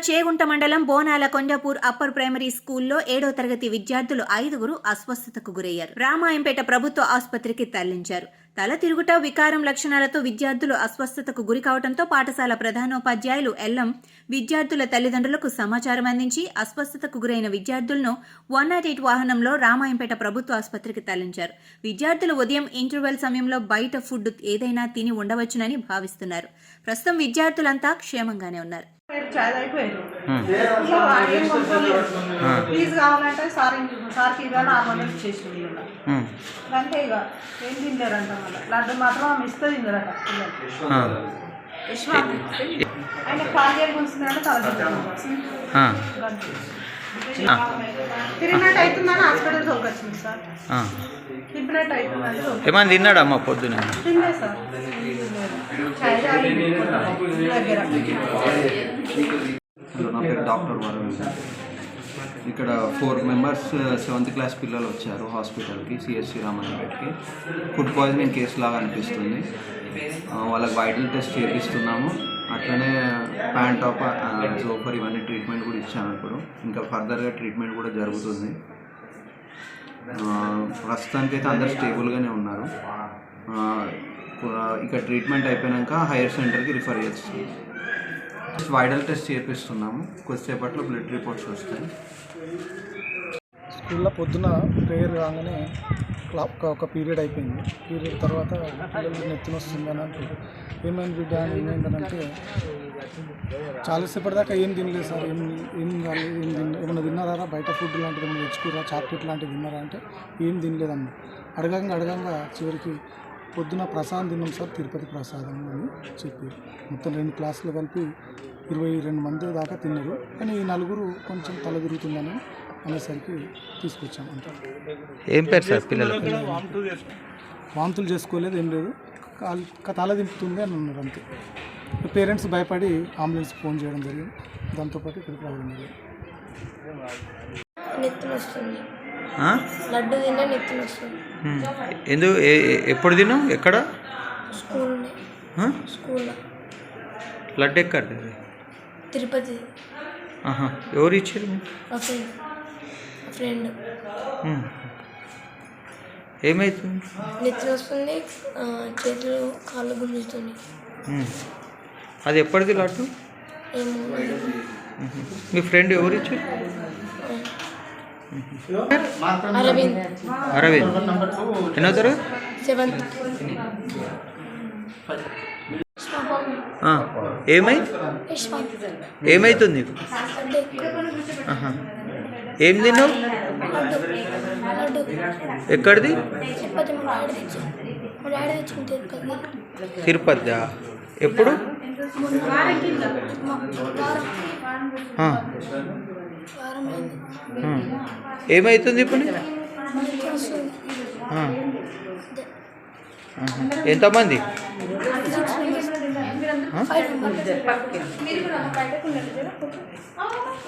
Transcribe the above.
చేగుంట మండలం బోనాల Kondapur upper primary స్కూల్లో 7వ తరగతి విద్యార్థులు 5గురు అస్వస్థతకు గురయ్యారు. రామాయంపేట ప్రభుత్వ ఆసుపత్రికి తరలించారు. తల తిరుగుట, వికారం లక్షణాలతో విద్యార్థులు అస్వస్థతకు గురి కావడంతో పాఠశాల ప్రధానోపాధ్యాయులు ఎల్లం విద్యార్థుల తల్లిదండ్రులకు సమాచారం అందించి అస్వస్థతకు గురైన విద్యార్థులను 108 వాహనంలో రామాయంపేట ప్రభుత్వ ఆసుపత్రికి తరలించారు. విద్యార్థులు ఉదయం ఇంటర్వెల్ సమయంలో బయట ఫుడ్ ఏదైనా తిని ఉండవచ్చునని భావిస్తున్నారు. ప్రస్తుతం విద్యార్థులంతా క్షేమంగానే ఉన్నారు. ప్లీజ్ కావాలంటే సార్కి ఇవ్వాలి 600 చేసింది అంటే ఇక ఏం తింటారంట. మళ్ళీ లడ్డు మాత్రం ఆమె ఇస్తే తిందరట ఆయన కాలు కూర్చున్నాడు. తిరిగినట్టు అవుతుందని హాస్పిటల్ తోకొచ్చింది సార్. తిప్పినట్టు అవుతుందని ఏమన్నా తిన్నాడమ్మా పొద్దున? తిండే సార్. నా పేరు డాక్టర్ వరుణ్. ఇక్కడ 4 మెంబర్స్ 7th క్లాస్ పిల్లలు వచ్చారు హాస్పిటల్కి, సిఎస్సి రామాయంపేటకి. ఫుడ్ పాయిజనింగ్ కేసు లాగా అనిపిస్తుంది. వాళ్ళకి వైటల్ టెస్ట్ చేపిస్తున్నాము. అట్లనే ప్యాంటాప్, జోఫర్ ఇవన్నీ ట్రీట్మెంట్ కూడా ఇచ్చాము. ఇప్పుడు ఇంకా ఫర్దర్గా ట్రీట్మెంట్ కూడా జరుగుతుంది. ప్రస్తుతానికైతే అందరు స్టేబుల్గానే ఉన్నారు. ఇక ట్రీట్మెంట్ అయిపోయాక హైయర్ సెంటర్కి రిఫర్ చేస్తాం. వైడల్ టెస్ట్ చేపిస్తున్నాము. కొద్దిసేపట్లో బ్లడ్ రిపోర్ట్స్ వస్తాయి. స్కూల్లో పొద్దున ప్రేయర్ కాగానే ఒక పీరియడ్ అయిపోయింది. పీరియడ్ తర్వాత పిల్లలు నెత్తిన వస్తుందని అంటారు. ఏమైంది బిడ్డ అని ఏమైందనంటే చాలాసేపటి దాకా ఏం తినలేదు సార్. ఏమైనా తిన్నారా, బయట ఫుడ్ లాంటిది ఏమైనా తెచ్చుకురా, చాక్లెట్ లాంటివి తిన్నారా అంటే ఏం తినలేదన్న. అడగంగా చివరికి పొద్దున ప్రసాదం తిన్నాం సార్, తిరుపతి ప్రసాదం అని చెప్పి మొత్తం 2 క్లాసులు కలిపి 22 మంది దాకా తిన్నారు. కానీ ఈ 4 కొంచెం తల తిరుగుతుందని అనేసరికి తీసుకొచ్చాము. అంతే. ఏం పేరు సార్ పిల్లలు? వాంతులు చేసుకోలేదు, ఏం లేదు, తల దింపుతుంది అని అన్నారు. అంతే. పేరెంట్స్ భయపడి అంబులెన్స్ ఫోన్ చేయడం జరిగింది. దాంతోపాటు ఇక్కడికి రావడం జరిగింది. నెత్తులు వస్తుంది, లడ్డు తిన్నా నెత్తులు వస్తుంది. ఎందుకు? ఎప్పుడు తిన్నావు? ఎక్కడ? స్కూల్లో. లడ్డు ఎక్కడ? తిరుపతి. ఎవరు ఇచ్చారు? ఫ్రెండ్. ఏమవుతుంది? నెత్తులు వస్తుంది, చేతులు కాళ్ళు గుంజుతుంది. అది ఎప్పటిది లడ్డు? ఏమో. మీ ఫ్రెండ్ ఎవరు ఇచ్చారు? అరవింద్. ఎన్నో తరగతి? 7th. ఏమైతుంది నీకు? ఏం తిన్నావు? ఎక్కడిది? తిరుపతి. ఎప్పుడు? ఏమైతుంది ఇప్పుడు? ఎంతమంది? 5